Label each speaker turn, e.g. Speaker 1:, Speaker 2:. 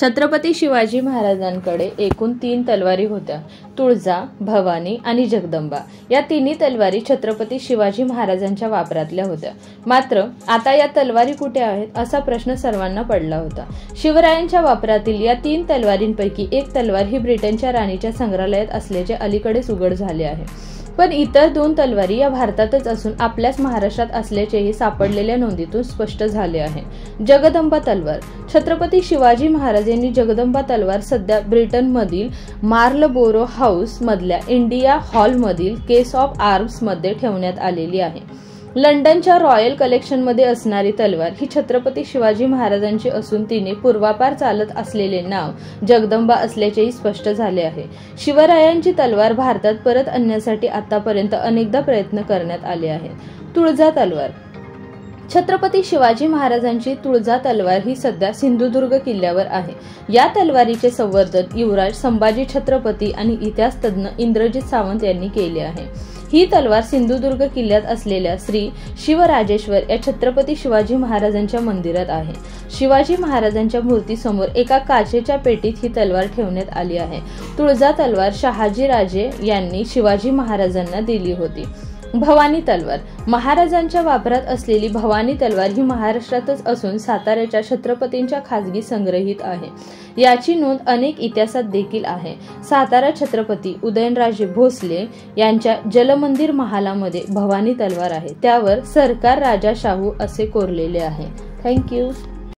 Speaker 1: छत्रपती शिवाजी महाराजांकडे एकूण 3 तलवारी होत्या, तुळजा, भवानी आणि जगदंबा। या तिन्ही तलवारी छत्रपती शिवाजी महाराजांच्या वापरातल्या होत्या। मात्र आता या तलवारी कुठे आहेत असा प्रश्न सर्वांना पडला होता। शिवरायांच्या वापरातील या 3 तलवारींपैकी एक तलवार ही ब्रिटनच्या राणीच्या संग्रहालयात असल्याचे अलीकडेच उघड झाले आहे। पण इतर 2 तलवारी या भारतातच असून आपल्याच महाराष्ट्रात असल्याचेही सापडलेल्या नोंदीतून स्पष्ट झाले आहे। जगदंबा तलवार। छत्रपती शिवाजी महाराज यांनी जगदंबा तलवार सध्या ब्रिटनमधील मार्लबोरो हाऊस मधल्या इंडिया हॉल मधील केस ऑफ आर्म्स मध्ये ठेवण्यात आलेली आहे। लंडनच्या रॉयल कलेक्शनमध्ये असणारी तलवार ही छत्रपती शिवाजी महाराजांची असून तिने पूर्वापार चालत असलेले नाव जगदंबा असल्याचेही स्पष्ट झाले आहे। शिवरायांची तलवार भारतात परत आणण्यासाठी आतापर्यंत अनेकदा प्रयत्न करण्यात आले आहेत। तुळजा तलवार। छत्रपती शिवाजी महाराजांची तुळजा तलवार ही सध्या सिंधुदुर्ग किल्ल्यावर आहे। या तलवारीचे संवर्धन युवराज संभाजी छत्रपती आणि इतिहास तज्ञ इंद्रजित सावंत यांनी केले आहे। ही तलवार सिंधुदुर्ग किल्ल्यात असलेल्या श्री शिवराजेश्वर या छत्रपती शिवाजी महाराजांच्या मंदिरात आहे। शिवाजी महाराजांच्या मूर्तीसमोर एका काचेच्या पेटीत ही तलवार ठेवण्यात आली आहे। तुळजा तलवार शहाजी राजे यांनी शिवाजी महाराजांना दिली होती। भवानी तलवार। महाराजांच्या वापरात असलेली भवानी तलवार ही महाराष्ट्रातच असून साताऱ्याच्या छत्रपतींच्या खाजगी संग्रहित आहे। याची नोंद अनेक इतिहासात देखील आहे। सातारा छत्रपती उदयनराजे भोसले यांच्या जलमंदिर महालामध्ये भवानी तलवार आहे। त्यावर सरकार राजा शाहू असे कोरलेले आहे। थँक्यू।